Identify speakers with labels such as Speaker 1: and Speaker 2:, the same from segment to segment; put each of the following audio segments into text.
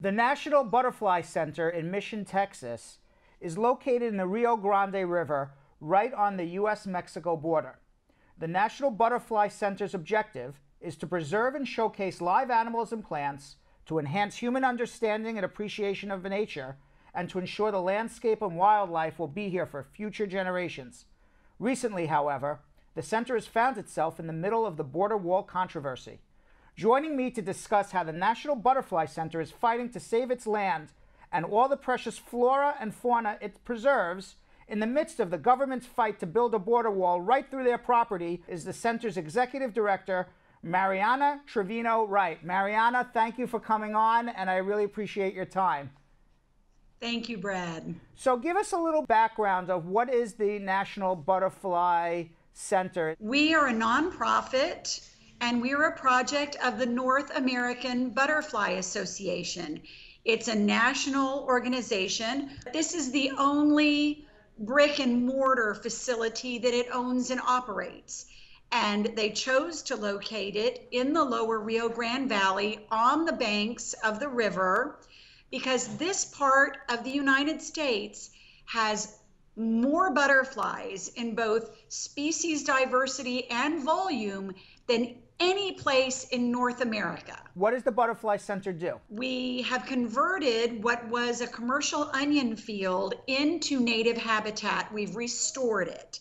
Speaker 1: The National Butterfly Center in Mission, Texas, is located in the Rio Grande River, right on the U.S.-Mexico border. The National Butterfly Center's objective is to preserve and showcase live animals and plants, to enhance human understanding and appreciation of nature, and to ensure the landscape and wildlife will be here for future generations. Recently, however, the center has found itself in the middle of the border wall controversy. Joining me to discuss how the National Butterfly Center is fighting to save its land and all the precious flora and fauna it preserves in the midst of the government's fight to build a border wall right through their property is the center's executive director, Marianna Treviño-Wright. Marianna, thank you for coming on, and I really appreciate your time.
Speaker 2: Thank you, Brad.
Speaker 1: So give us a little background of what is the National Butterfly Center.
Speaker 2: We are a nonprofit, and we are a project of the North American Butterfly Association. It's a national organization. This is the only brick and mortar facility that it owns and operates. And they chose to locate it in the lower Rio Grande Valley on the banks of the river because this part of the United States has more butterflies in both species diversity and volume than any place in North America.
Speaker 1: What does the Butterfly Center do?
Speaker 2: We have converted what was a commercial onion field into native habitat. We've restored it.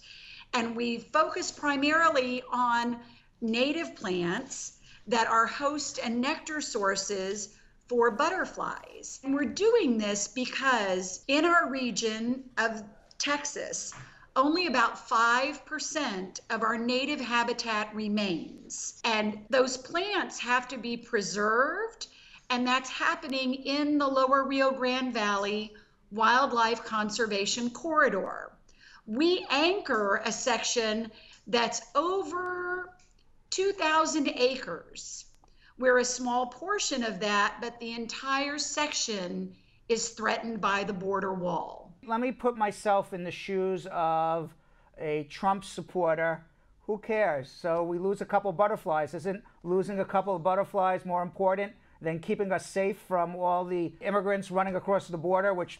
Speaker 2: And we focus primarily on native plants that are host and nectar sources for butterflies. And we're doing this because in our region of Texas, only about 5% of our native habitat remains. And those plants have to be preserved, and that's happening in the lower Rio Grande Valley Wildlife Conservation Corridor. We anchor a section that's over 2,000 acres. We're a small portion of that, but the entire section is threatened by the border wall.
Speaker 1: Let me put myself in the shoes of a Trump supporter. Who cares? So we lose a couple of butterflies. Isn't losing a couple of butterflies more important than keeping us safe from all the immigrants running across the border, which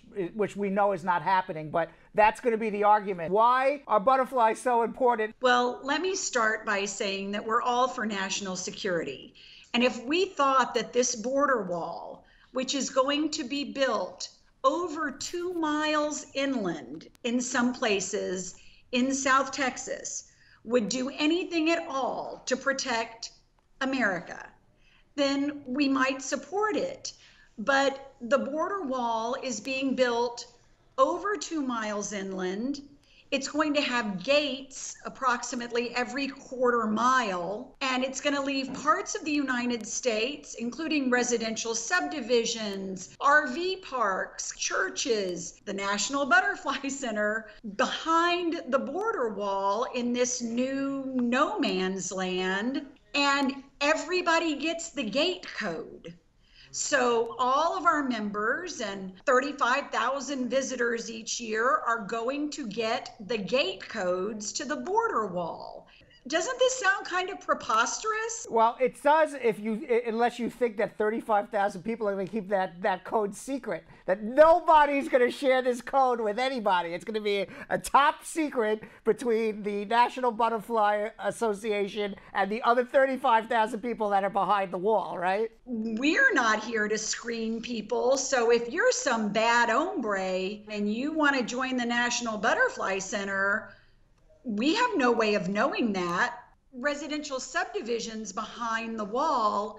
Speaker 1: we know is not happening? But that's going to be the argument. Why are butterflies so important?
Speaker 2: Well, let me start by saying that we're all for national security. And if we thought that this border wall, which is going to be built over 2 miles inland in some places in South Texas, would do anything at all to protect America, then we might support it. But the border wall is being built over 2 miles inland. It's going to have gates approximately every quarter mile, and it's going to leave parts of the United States, including residential subdivisions, RV parks, churches, the National Butterfly Center, behind the border wall in this new no man's land, and everybody gets the gate code. So all of our members and 35,000 visitors each year are going to get the gate codes to the border wall. Doesn't this sound kind of preposterous?
Speaker 1: Well, it does unless you think that 35,000 people are going to keep that code secret, that nobody's going to share this code with anybody. It's going to be a top secret between the National Butterfly Association and the other 35,000 people that are behind the wall, right?
Speaker 2: We're not here to screen people. So if you're some bad hombre and you want to join the National Butterfly Center, we have no way of knowing that. Residential subdivisions behind the wall,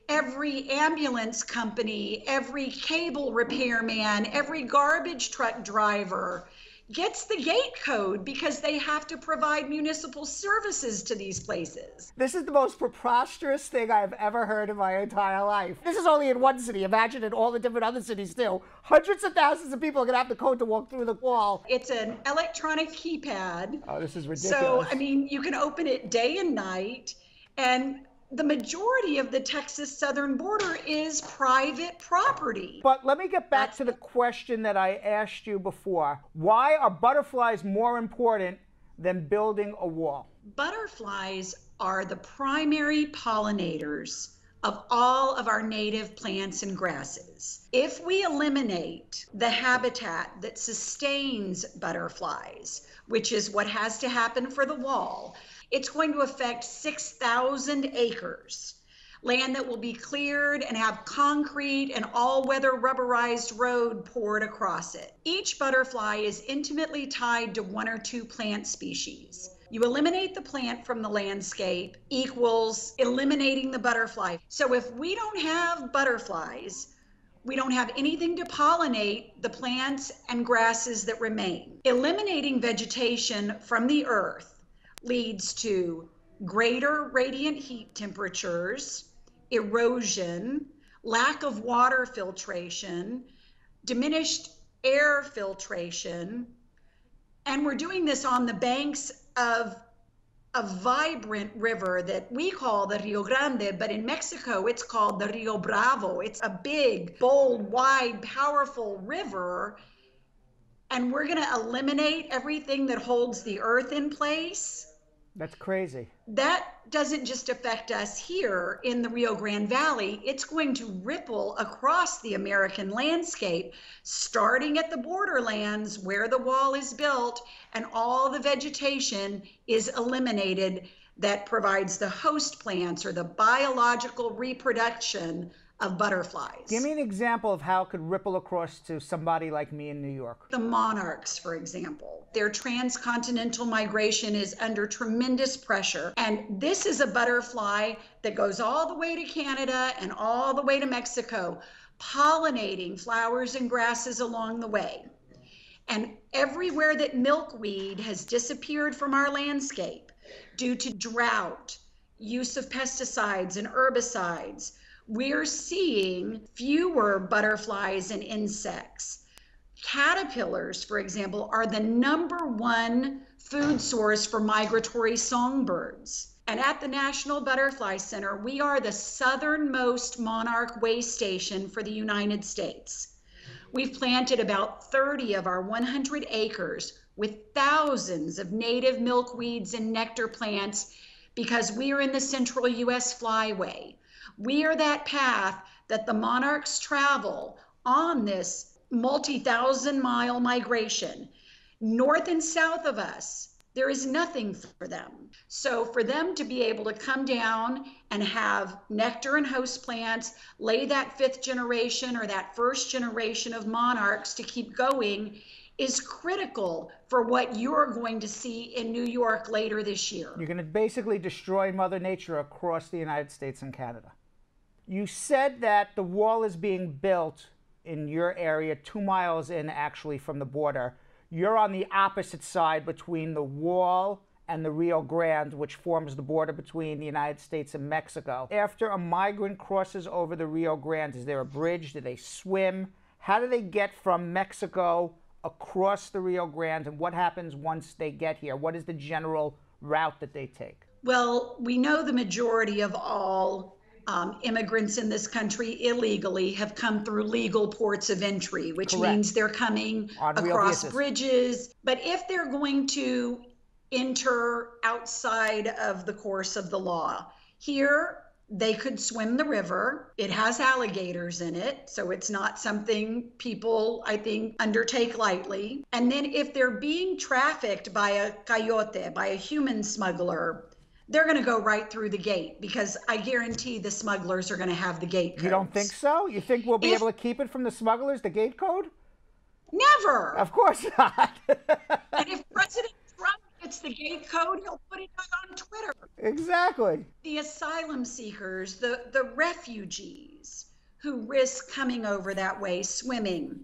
Speaker 2: every ambulance company, every cable repairman, every garbage truck driver gets the gate code because they have to provide municipal services to these places.
Speaker 1: This is the most preposterous thing I've ever heard in my entire life. This is only in one city. Imagine in all the different other cities too. Hundreds of thousands of people are going to have the code to walk through the wall.
Speaker 2: It's an electronic keypad.
Speaker 1: Oh, this is ridiculous.
Speaker 2: So, I mean, you can open it day and night, and the majority of the Texas southern border is private property.
Speaker 1: But let me get back to the question that I asked you before. Why are butterflies more important than building a wall?
Speaker 2: Butterflies are the primary pollinators of all of our native plants and grasses. If we eliminate the habitat that sustains butterflies, which is what has to happen for the wall, it's going to affect 6,000 acres. Land that will be cleared and have concrete and all-weather rubberized road poured across it. Each butterfly is intimately tied to one or two plant species. You eliminate the plant from the landscape equals eliminating the butterfly. So if we don't have butterflies, we don't have anything to pollinate the plants and grasses that remain. Eliminating vegetation from the earth leads to greater radiant heat temperatures, erosion, lack of water filtration, diminished air filtration, and we're doing this on the banks of a vibrant river that we call the Rio Grande, but in Mexico it's called the Rio Bravo. It's a big, bold, wide, powerful river, and we're going to eliminate everything that holds the earth in place.
Speaker 1: That's crazy.
Speaker 2: That doesn't just affect us here in the Rio Grande Valley. It's going to ripple across the American landscape, starting at the borderlands where the wall is built and all the vegetation is eliminated that provides the host plants or the biological reproduction of butterflies.
Speaker 1: Give me an example of how it could ripple across to somebody like me in New York.
Speaker 2: The monarchs, for example, their transcontinental migration is under tremendous pressure. And this is a butterfly that goes all the way to Canada and all the way to Mexico, pollinating flowers and grasses along the way. And everywhere that milkweed has disappeared from our landscape due to drought, use of pesticides and herbicides, we're seeing fewer butterflies and insects. Caterpillars, for example, are the #1 food source for migratory songbirds. And at the National Butterfly Center, we are the southernmost monarch way station for the United States. We've planted about 30 of our 100 acres with thousands of native milkweeds and nectar plants because we are in the central U.S. flyway. We are that path that the monarchs travel on this multi-thousand mile migration. North and south of us, there is nothing for them. So for them to be able to come down and have nectar and host plants, lay that 5th generation or that 1st generation of monarchs to keep going is critical for what you're going to see in New York later this year.
Speaker 1: You're going to basically destroy Mother Nature across the United States and Canada. You said that the wall is being built in your area 2 miles in actually from the border. You're on the opposite side between the wall and the Rio Grande, which forms the border between the United States and Mexico. After a migrant crosses over the Rio Grande, is there a bridge? Do they swim? How do they get from Mexico across the Rio Grande, and what happens once they get here? What is the general route that they take?
Speaker 2: Well, we know the majority of all immigrants in this country illegally have come through legal ports of entry, which
Speaker 1: Correct.
Speaker 2: means they're coming
Speaker 1: On
Speaker 2: across
Speaker 1: visas.
Speaker 2: bridges. But if they're going to enter outside of the course of the law, here they could swim the river. It has alligators in it, so it's not something people, I think, undertake lightly. And then if they're being trafficked by a coyote, by a human smuggler, they're going to go right through the gate because I guarantee the smugglers are going to have the gate codes.
Speaker 1: You don't think so? You think we'll be able to keep it from the smugglers, the gate code?
Speaker 2: Never.
Speaker 1: Of course not.
Speaker 2: And if President Trump gets the gate code, he'll put it out on Twitter.
Speaker 1: Exactly.
Speaker 2: The asylum seekers, the refugees who risk coming over that way swimming,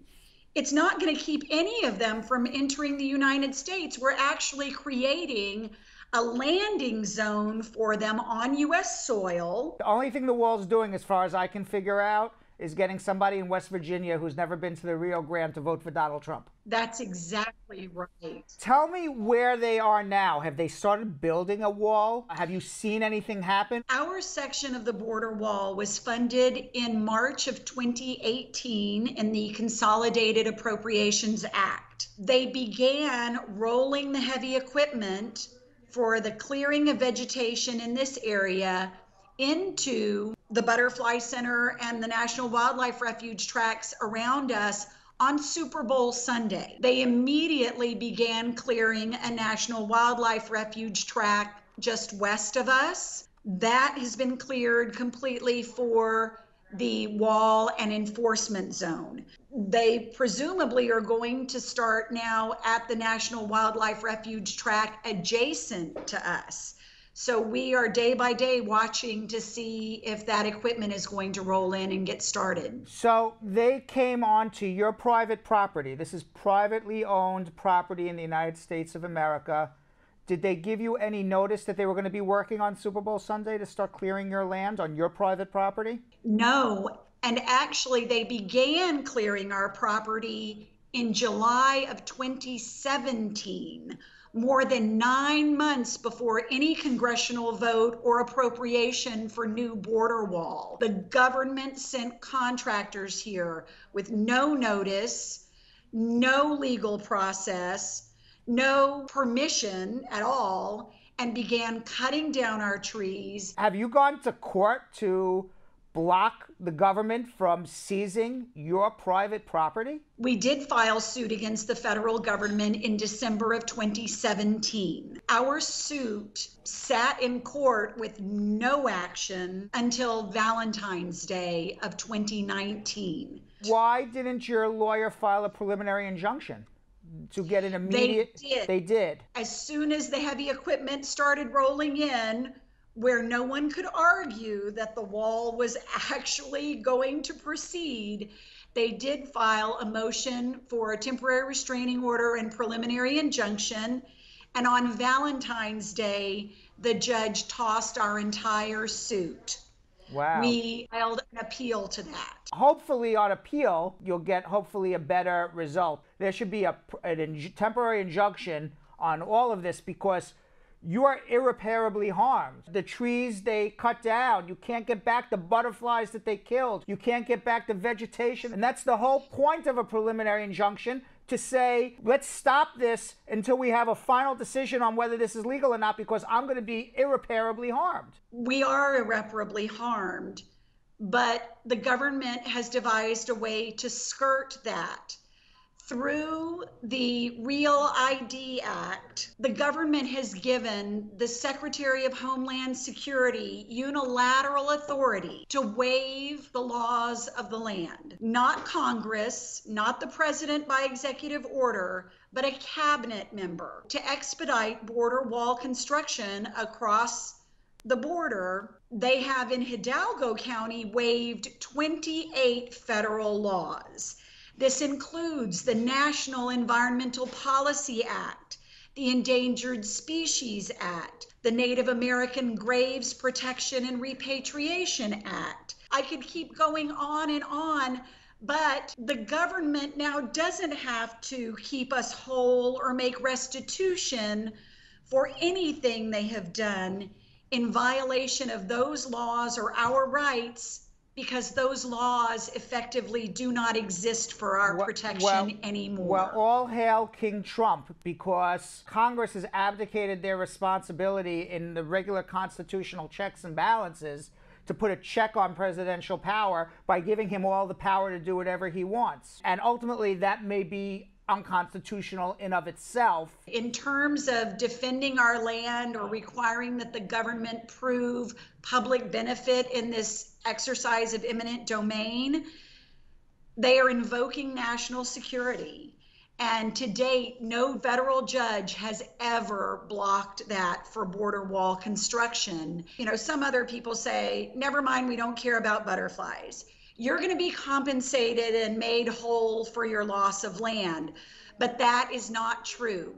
Speaker 2: it's not going to keep any of them from entering the United States. We're actually creating a landing zone for them on U.S. soil.
Speaker 1: The only thing the wall's doing, as far as I can figure out, is getting somebody in West Virginia who's never been to the Rio Grande to vote for Donald Trump.
Speaker 2: That's exactly right.
Speaker 1: Tell me where they are now. Have they started building a wall? Have you seen anything happen?
Speaker 2: Our section of the border wall was funded in March of 2018 in the Consolidated Appropriations Act. They began rolling the heavy equipment for the clearing of vegetation in this area into the Butterfly Center and the National Wildlife Refuge tracks around us on Super Bowl Sunday. They immediately began clearing a National Wildlife Refuge tract just west of us. That has been cleared completely for the wall and enforcement zone. They presumably are going to start now at the National Wildlife Refuge tract adjacent to us. So we are day by day watching to see if that equipment is going to roll in and get started.
Speaker 1: So they came onto your private property. This is privately owned property in the United States of America. Did they give you any notice that they were going to be working on Super Bowl Sunday to start clearing your land on your private property?
Speaker 2: No, and actually they began clearing our property in July of 2017. More than 9 months before any congressional vote or appropriation for new border wall. The government sent contractors here with no notice, no legal process, no permission at all, and began cutting down our trees.
Speaker 1: Have you gone to court to block the government from seizing your private property?
Speaker 2: We did file suit against the federal government in December of 2017. Our suit sat in court with no action until Valentine's Day of 2019.
Speaker 1: Why didn't your lawyer file a preliminary injunction to get an immediate? They did.
Speaker 2: As soon as the heavy equipment started rolling in, where no one could argue that the wall was actually going to proceed, they did file a motion for a temporary restraining order and preliminary injunction. And on Valentine's Day, the judge tossed our entire suit.
Speaker 1: Wow.
Speaker 2: We filed an appeal to that.
Speaker 1: Hopefully on appeal, you'll get hopefully a better result. There should be a temporary injunction on all of this because you are irreparably harmed. The trees they cut down, you can't get back the butterflies that they killed. You can't get back the vegetation. And that's the whole point of a preliminary injunction, to say, let's stop this until we have a final decision on whether this is legal or not, because I'm going to be irreparably harmed.
Speaker 2: We are irreparably harmed, but the government has devised a way to skirt that. Through the Real ID Act, the government has given the Secretary of Homeland Security unilateral authority to waive the laws of the land. Not Congress, not the president by executive order, but a cabinet member to expedite border wall construction across the border. They have in Hidalgo County waived 28 federal laws. This includes the National Environmental Policy Act, the Endangered Species Act, the Native American Graves Protection and Repatriation Act. I could keep going on, but the government now doesn't have to keep us whole or make restitution for anything they have done in violation of those laws or our rights, because those laws effectively do not exist for our protection anymore.
Speaker 1: Well, all hail King Trump, because Congress has abdicated their responsibility in the regular constitutional checks and balances to put a check on presidential power by giving him all the power to do whatever he wants. And ultimately, that may be unconstitutional in of itself.
Speaker 2: In terms of defending our land or requiring that the government prove public benefit in this exercise of eminent domain, they are invoking national security. And to date, no federal judge has ever blocked that for border wall construction. You know, some other people say, never mind, we don't care about butterflies. You're going to be compensated and made whole for your loss of land. But that is not true.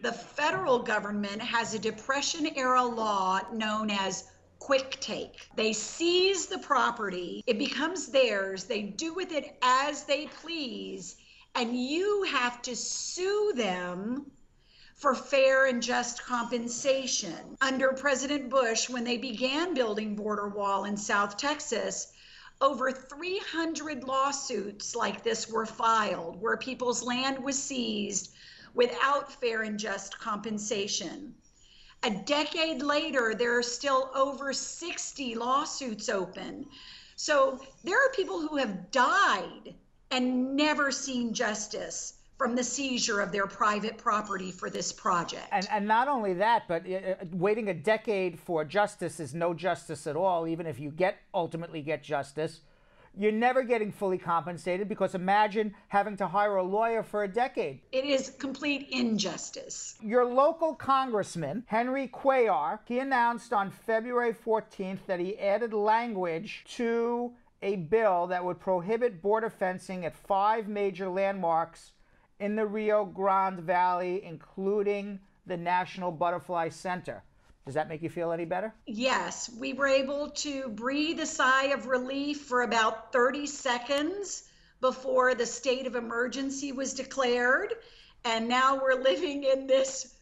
Speaker 2: The federal government has a Depression-era law known as quick take. They seize the property, it becomes theirs, they do with it as they please, and you have to sue them for fair and just compensation. Under President Bush, when they began building border wall in South Texas, over 300 lawsuits like this were filed, where people's land was seized without fair and just compensation. A decade later, there are still over 60 lawsuits open. So there are people who have died and never seen justice from the seizure of their private property for this project.
Speaker 1: And not only that, but waiting a decade for justice is no justice at all. Even if you ultimately get justice, you're never getting fully compensated, because imagine having to hire a lawyer for a decade.
Speaker 2: It is complete injustice.
Speaker 1: Your local congressman, Henry Cuellar, he announced on February 14th that he added language to a bill that would prohibit border fencing at 5 major landmarks in the Rio Grande Valley, including the National Butterfly Center. Does that make you feel any better?
Speaker 2: Yes, we were able to breathe a sigh of relief for about 30 seconds before the state of emergency was declared. And now we're living in this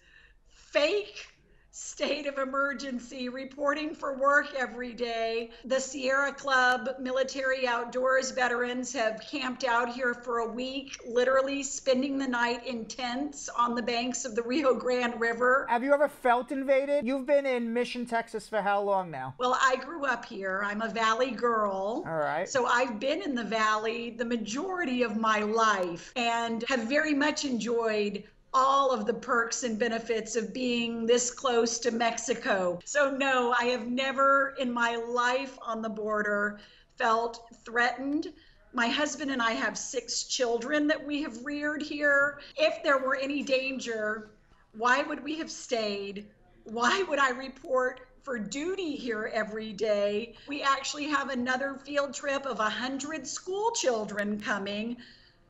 Speaker 2: fake state of emergency, reporting for work every day. The Sierra Club military outdoors veterans have camped out here for a week, literally spending the night in tents on the banks of the Rio Grande River.
Speaker 1: Have you ever felt invaded? You've been in Mission, Texas for how long now?
Speaker 2: Well, I grew up here. I'm a Valley girl.
Speaker 1: All right.
Speaker 2: So I've been in the Valley the majority of my life and have very much enjoyed all of the perks and benefits of being this close to Mexico. So no, I have never in my life on the border felt threatened. My husband and I have 6 children that we have reared here. If there were any danger, why would we have stayed? Why would I report for duty here every day? We actually have another field trip of 100 school children coming,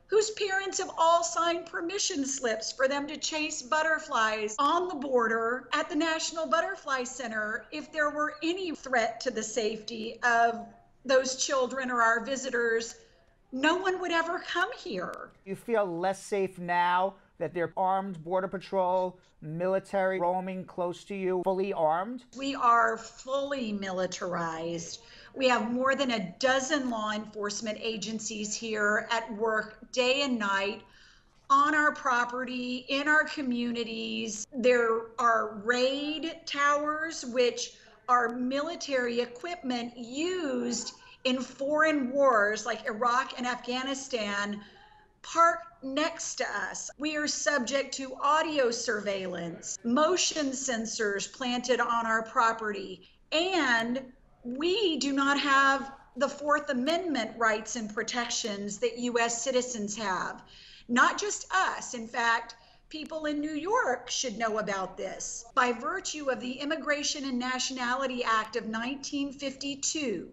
Speaker 2: whose parents have all signed permission slips for them to chase butterflies on the border at the National Butterfly Center. If there were any threat to the safety of those children or our visitors, no one would ever come here.
Speaker 1: You feel less safe now that there are armed Border Patrol, military roaming close to you, fully armed?
Speaker 2: We are fully militarized. We have more than a dozen law enforcement agencies here at work day and night on our property, in our communities. There are raid towers, which are military equipment used in foreign wars like Iraq and Afghanistan, parked next to us. We are subject to audio surveillance, motion sensors planted on our property, and we do not have the Fourth Amendment rights and protections that U.S. citizens have. Not just us. In fact, people in New York should know about this. By virtue of the Immigration and Nationality Act of 1952,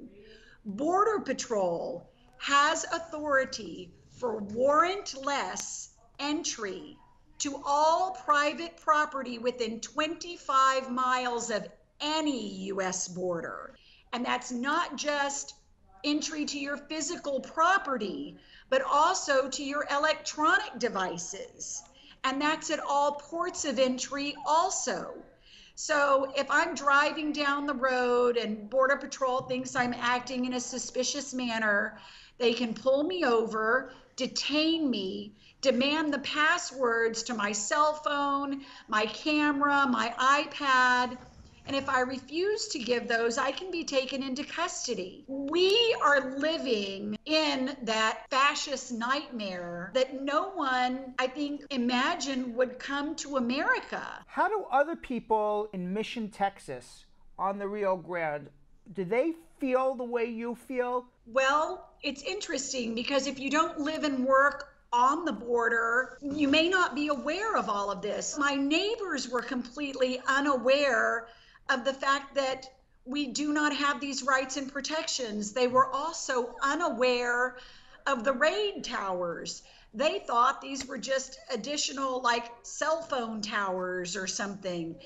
Speaker 2: Border Patrol has authority for warrantless entry to all private property within 25 miles of any U.S. border. And that's not just entry to your physical property, but also to your electronic devices. And that's at all ports of entry also. So if I'm driving down the road and Border Patrol thinks I'm acting in a suspicious manner, they can pull me over, detain me, demand the passwords to my cell phone, my camera, my iPad. And if I refuse to give those, I can be taken into custody. We are living in that fascist nightmare that no one, I think, imagined would come to America.
Speaker 1: How do other people in Mission, Texas, on the Rio Grande, do they feel the way you feel?
Speaker 2: Well, it's interesting because if you don't live and work on the border, you may not be aware of all of this. My neighbors were completely unaware of the fact that we do not have these rights and protections. They were also unaware of the raid towers. They thought these were just additional like cell phone towers or something.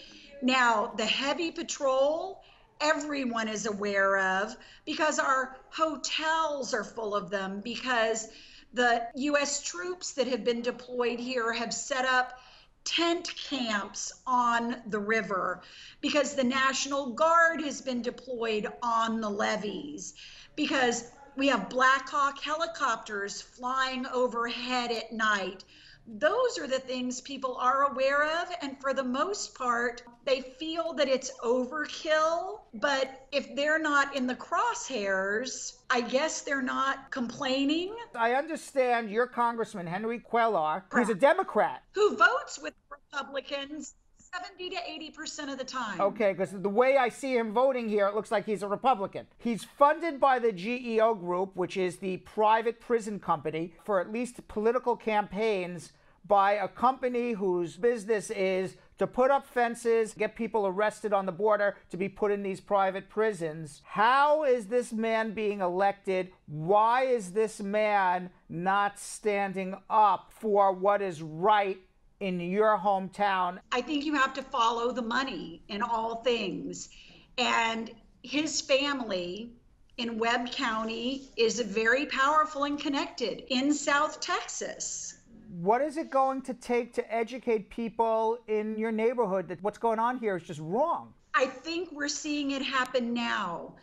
Speaker 2: Now, the heavy patrol, everyone is aware of because our hotels are full of them, because the U.S. troops that have been deployed here have set up tent camps on the river, because the National Guard has been deployed on the levees, because We have Black Hawk helicopters flying overhead at night. Those are the things people are aware of, and for the most part, they feel that it's overkill. But if they're not in the crosshairs, I guess they're not complaining.
Speaker 1: I understand your Congressman, Henry Cuellar, who's a Democrat.
Speaker 2: Who votes with Republicans 70 to 80% of the time.
Speaker 1: Okay, because the way I see him voting here, it looks like he's a Republican. He's funded by the GEO Group, which is the private prison company, for at least political campaigns by a company whose business is to put up fences, get people arrested on the border to be put in these private prisons. How is this man being elected? Why is this man not standing up for what is right in your hometown?
Speaker 2: I think you have to follow the money in all things. And his family in Webb County is very powerful and connected in South Texas.
Speaker 1: What is it going to take to educate people in your neighborhood that what's going on here is just wrong?
Speaker 2: I think we're seeing it happen now.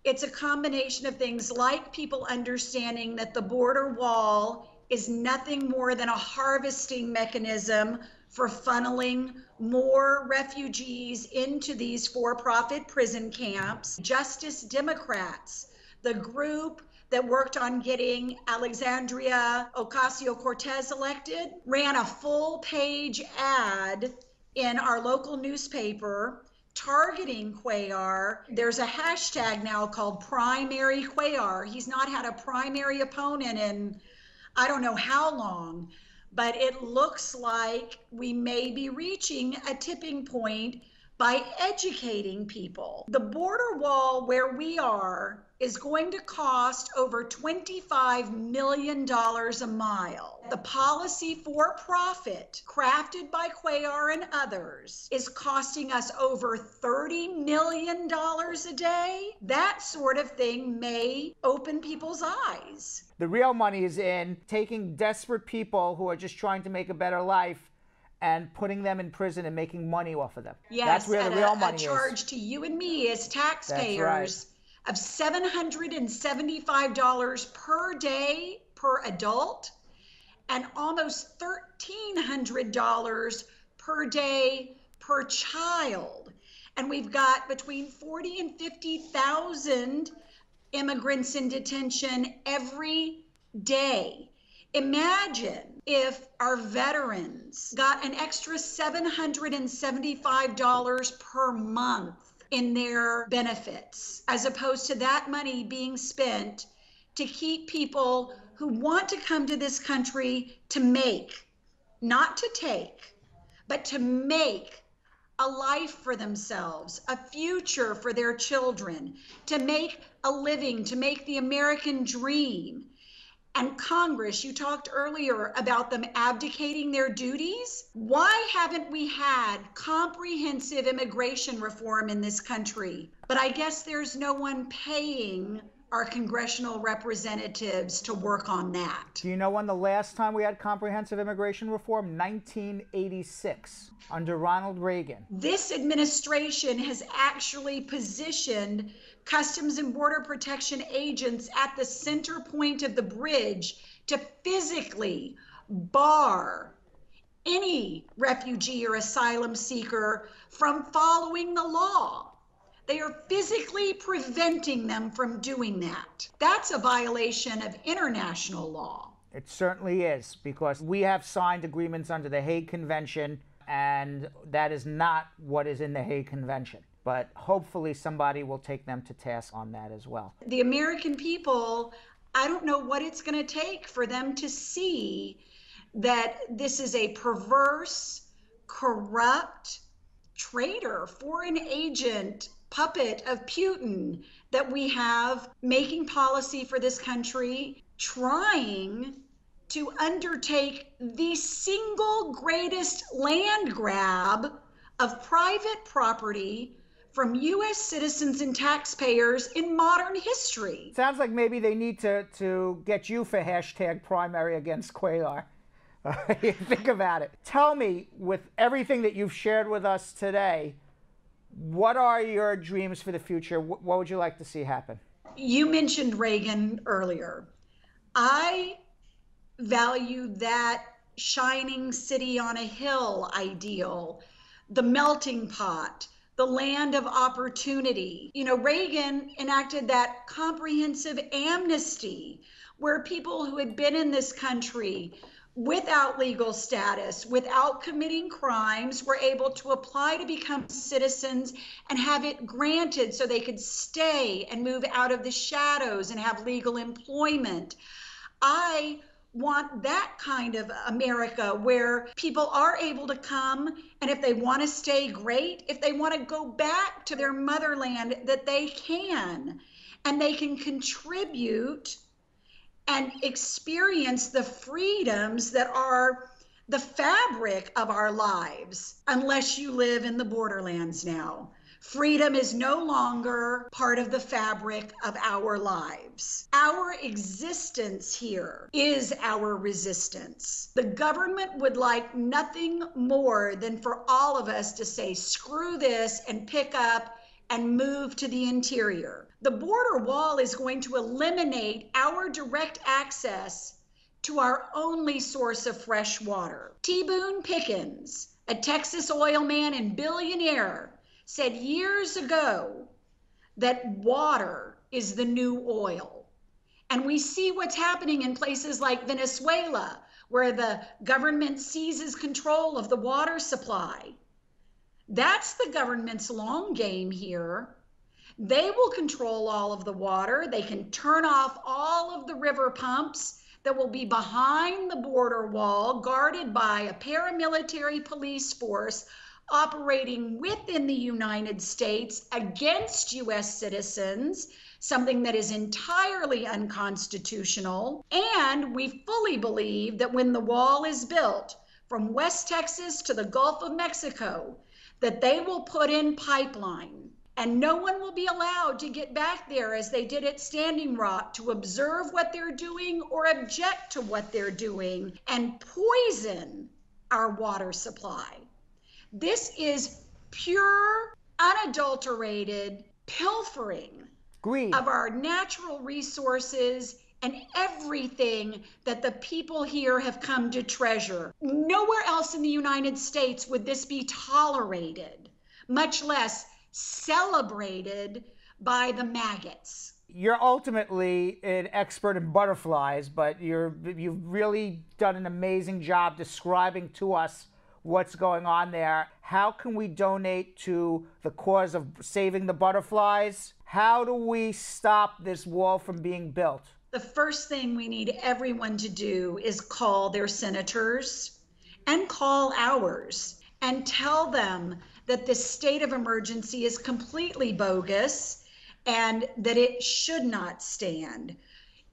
Speaker 2: It's a combination of things like people understanding that the border wall is nothing more than a harvesting mechanism for funneling more refugees into these for-profit prison camps. Justice Democrats, the group that worked on getting Alexandria Ocasio-Cortez elected, ran a full-page ad in our local newspaper targeting Cuellar. There's a hashtag now called Primary Cuellar. He's not had a primary opponent in I don't know how long, but it looks like we may be reaching a tipping point by educating people. The border wall where we are is going to cost over $25 million a mile. The policy for profit crafted by Cuellar and others is costing us over $30 million a day. That sort of thing may open people's eyes.
Speaker 1: The real money is in taking desperate people who are just trying to make a better life and putting them in prison and making money off of them.
Speaker 2: Yes,
Speaker 1: that's where the real money is.
Speaker 2: A charge to you and me as taxpayers of $775 per day per adult and almost $1,300 per day per child. And we've got between 40 and 50,000 immigrants in detention every day. Imagine if our veterans got an extra $775 per month in their benefits, as opposed to that money being spent to keep people who want to come to this country to make, not to take, but to make a life for themselves, a future for their children, to make a living, to make the American dream. And Congress, you talked earlier about them abdicating their duties. Why haven't we had comprehensive immigration reform in this country? But I guess there's no one paying our congressional representatives to work on that.
Speaker 1: Do you know when the last time we had comprehensive immigration reform? 1986, under Ronald Reagan.
Speaker 2: This administration has actually positioned Customs and Border Protection agents at the center point of the bridge to physically bar any refugee or asylum seeker from following the law. They are physically preventing them from doing that. That's a violation of international law.
Speaker 1: It certainly is, because we have signed agreements under the Hague Convention, and that is not what is in the Hague Convention. But hopefully somebody will take them to task on that as well.
Speaker 2: The American people, I don't know what it's going to take for them to see that this is a perverse, corrupt, traitor, foreign agent, puppet of Putin that we have making policy for this country, trying to undertake the single greatest land grab of private property from U.S. citizens and taxpayers in modern history.
Speaker 1: Sounds like maybe they need to get you for hashtag primary against Cuellar. Think about it. Tell me, with everything that you've shared with us today, what are your dreams for the future? What would you like to see happen?
Speaker 2: You mentioned Reagan earlier. I value that shining city on a hill ideal, the melting pot, the land of opportunity. You know, Reagan enacted that comprehensive amnesty where people who had been in this country without legal status, without committing crimes, were able to apply to become citizens and have it granted so they could stay and move out of the shadows and have legal employment. I want that kind of America where people are able to come, and if they want to stay, great. If they want to go back to their motherland, that they can, and they can contribute and experience the freedoms that are the fabric of our lives, unless you live in the borderlands now. Freedom is no longer part of the fabric of our lives. Our existence here is our resistance. The government would like nothing more than for all of us to say, screw this, and pick up and move to the interior. The border wall is going to eliminate our direct access to our only source of fresh water. T. Boone Pickens, a Texas oil man and billionaire, said years ago that water is the new oil. And we see what's happening in places like Venezuela, where the government seizes control of the water supply. That's the government's long game here. They will control all of the water. They can turn off all of the river pumps that will be behind the border wall, guarded by a paramilitary police force operating within the United States against U.S. citizens, something that is entirely unconstitutional. And we fully believe that when the wall is built from West Texas to the Gulf of Mexico, that they will put in pipeline, and no one will be allowed to get back there as they did at Standing Rock to observe what they're doing or object to what they're doing and poison our water supply. This is pure, unadulterated pilfering
Speaker 1: Greed
Speaker 2: of our natural resources and everything that the people here have come to treasure. Nowhere else in the United States would this be tolerated, much less celebrated by the maggots.
Speaker 1: You're ultimately an expert in butterflies, but you've really done an amazing job describing to us what's going on there. How can we donate to the cause of saving the butterflies? How do we stop this wall from being built?
Speaker 2: The first thing we need everyone to do is call their senators and call ours and tell them that this state of emergency is completely bogus and that it should not stand.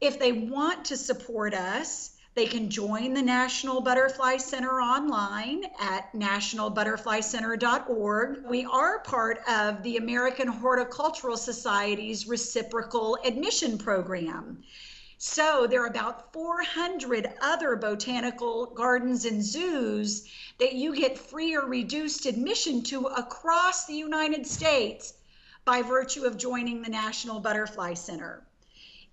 Speaker 2: If they want to support us, they can join the National Butterfly Center online at nationalbutterflycenter.org. We are part of the American Horticultural Society's reciprocal admission program. So there are about 400 other botanical gardens and zoos that you get free or reduced admission to across the United States by virtue of joining the National Butterfly Center.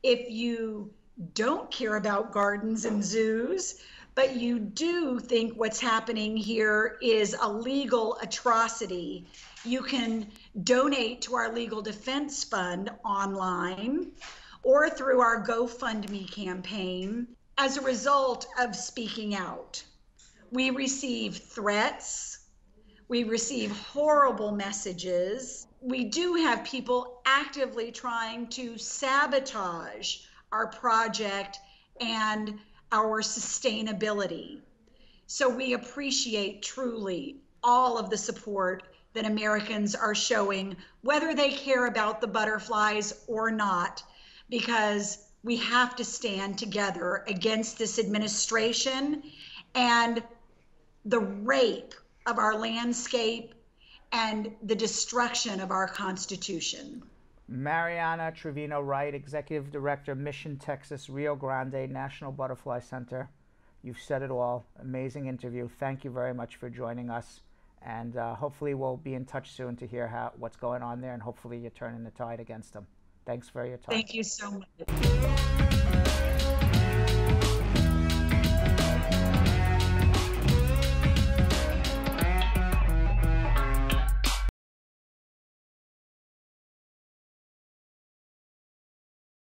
Speaker 2: If you don't care about gardens and zoos, but you do think what's happening here is a legal atrocity, you can donate to our Legal Defense Fund online or through our GoFundMe campaign as a result of speaking out. We receive threats, we receive horrible messages. We do have people actively trying to sabotage our project and our sustainability. So we appreciate truly all of the support that Americans are showing, whether they care about the butterflies or not, because we have to stand together against this administration and the rape of our landscape and the destruction of our Constitution.
Speaker 1: Marianna Treviño-Wright, Executive Director, Mission Texas, Rio Grande National Butterfly Center. You've said it all. Amazing interview. Thank you very much for joining us. And hopefully we'll be in touch soon to hear what's going on there, and hopefully you're turning the tide against them. Thanks for your time.
Speaker 2: Thank you so much.